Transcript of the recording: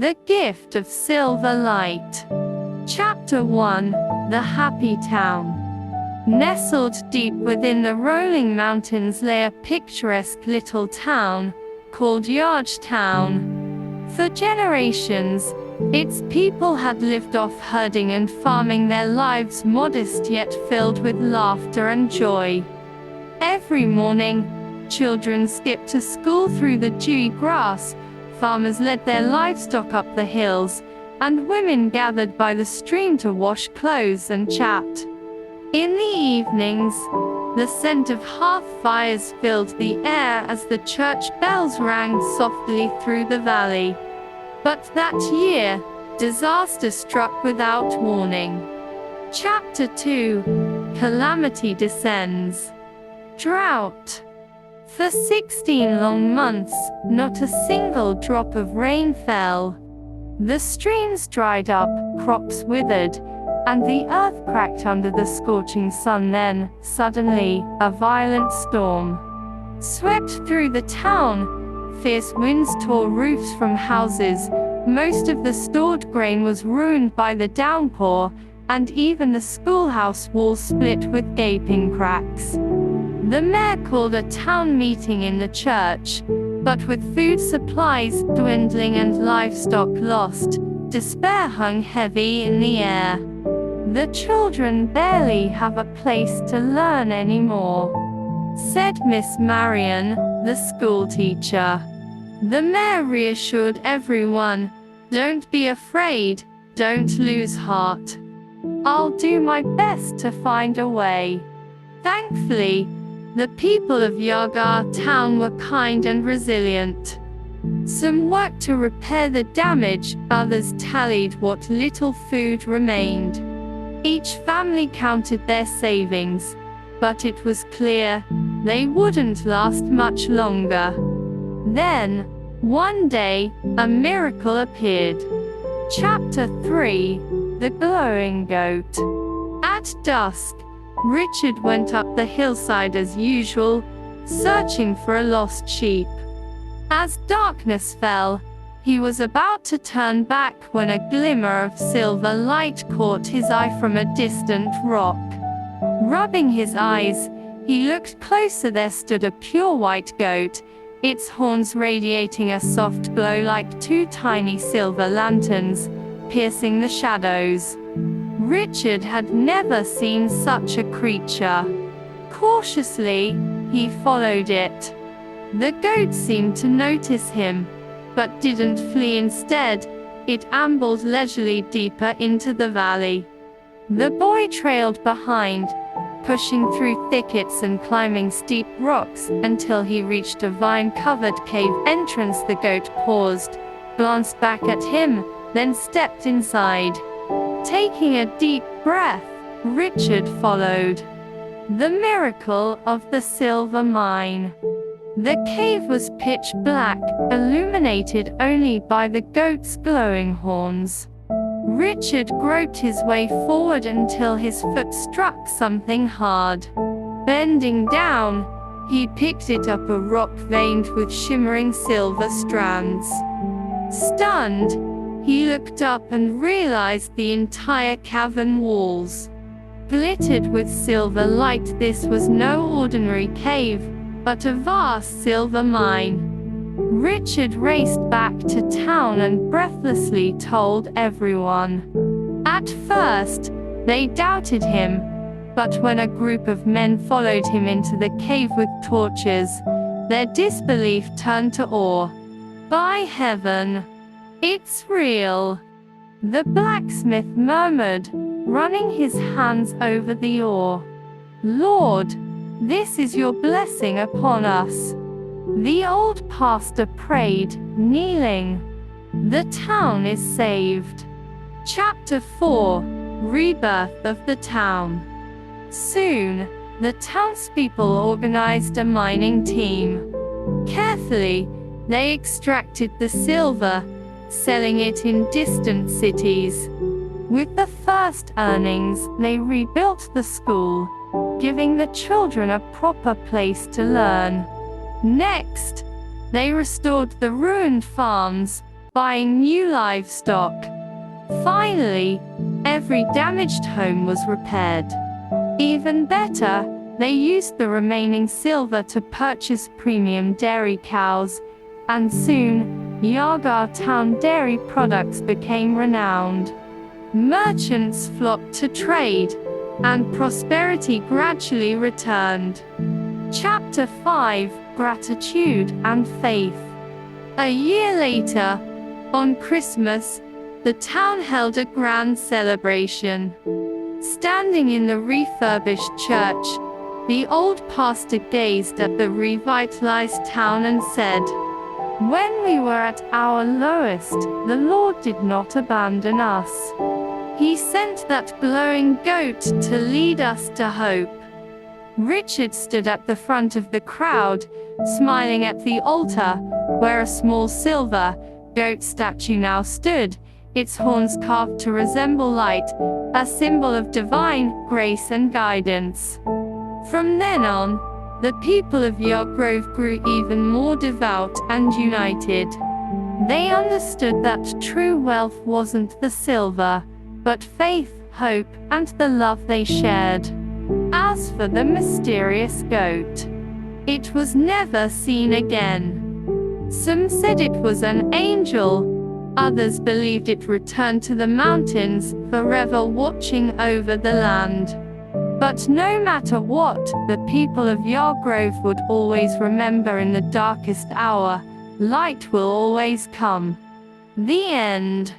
The Gift of Silver Light. Chapter 1. The Happy Town. Nestled deep within the rolling mountains lay a picturesque little town, called Town. For generations, its people had lived off herding and farming, their lives modest yet filled with laughter and joy. Every morning, children skipped to school through the dewy grass, farmers led their livestock up the hills, and women gathered by the stream to wash clothes and chat. In the evenings, the scent of hearth fires filled the air as the church bells rang softly through the valley. But that year, disaster struck without warning. Chapter 2. Calamity Descends. Drought. For 16 long months, not a single drop of rain fell. The streams dried up, crops withered, and the earth cracked under the scorching sun. Then, suddenly, a violent storm swept through the town. Fierce winds tore roofs from houses, most of the stored grain was ruined by the downpour, and even the schoolhouse walls split with gaping cracks. The mayor called a town meeting in the church, but with food supplies dwindling and livestock lost, despair hung heavy in the air. The children barely have a place to learn anymore, said Miss Marion, the schoolteacher. The mayor reassured everyone, "Don't be afraid, don't lose heart. I'll do my best to find a way." Thankfully, the people of Town were kind and resilient. Some worked to repair the damage, others tallied what little food remained. Each family counted their savings, but it was clear they wouldn't last much longer. Then, one day, a miracle appeared. Chapter 3. The Glowing Goat. At dusk, Richard went up the hillside as usual, searching for a lost sheep. As darkness fell, he was about to turn back when a glimmer of silver light caught his eye from a distant rock. Rubbing his eyes, he looked closer. There stood a pure white goat, its horns radiating a soft glow like two tiny silver lanterns, piercing the shadows. Richard had never seen such a creature. Cautiously, he followed it. The goat seemed to notice him, but didn't flee. Instead, it ambled leisurely deeper into the valley. The boy trailed behind, pushing through thickets and climbing steep rocks until he reached a vine-covered cave entrance. The goat paused, glanced back at him, then stepped inside. Taking a deep breath, Richard followed. The Miracle of the Silver Mine. The cave was pitch black, illuminated only by the goat's glowing horns. Richard groped his way forward until his foot struck something hard. Bending down, he picked it up, a rock veined with shimmering silver strands. Stunned, he looked up and realized the entire cavern walls glittered with silver light. This was no ordinary cave, but a vast silver mine. Richard raced back to town and breathlessly told everyone. At first, they doubted him, but when a group of men followed him into the cave with torches, their disbelief turned to awe. "By heaven, it's real!" the blacksmith murmured, running his hands over the ore. "Lord, this is your blessing upon us," the old pastor prayed, kneeling. The town is saved. Chapter 4. Rebirth of the Town. Soon, the townspeople organized a mining team. Carefully, they extracted the silver, selling it in distant cities. With the first earnings, they rebuilt the school, giving the children a proper place to learn. Next, they restored the ruined farms, buying new livestock. Finally, every damaged home was repaired. Even better, they used the remaining silver to purchase premium dairy cows, and soon, Yargar town dairy products became renowned. Merchants flocked to trade, and prosperity gradually returned. Chapter 5: Gratitude and Faith. A year later, on Christmas, the town held a grand celebration. Standing in the refurbished church, the old pastor gazed at the revitalized town and said, "When we were at our lowest, the Lord did not abandon us. He sent that glowing goat to lead us to hope." Richard stood at the front of the crowd, smiling at the altar, where a small silver goat statue now stood, its horns carved to resemble light, a symbol of divine grace and guidance. From then on, the people of Yargrove grew even more devout and united. They understood that true wealth wasn't the silver, but faith, hope, and the love they shared. As for the mysterious goat, it was never seen again. Some said it was an angel, others believed it returned to the mountains, forever watching over the land. But no matter what, the people of Yargrove would always remember, in the darkest hour, light will always come. The end.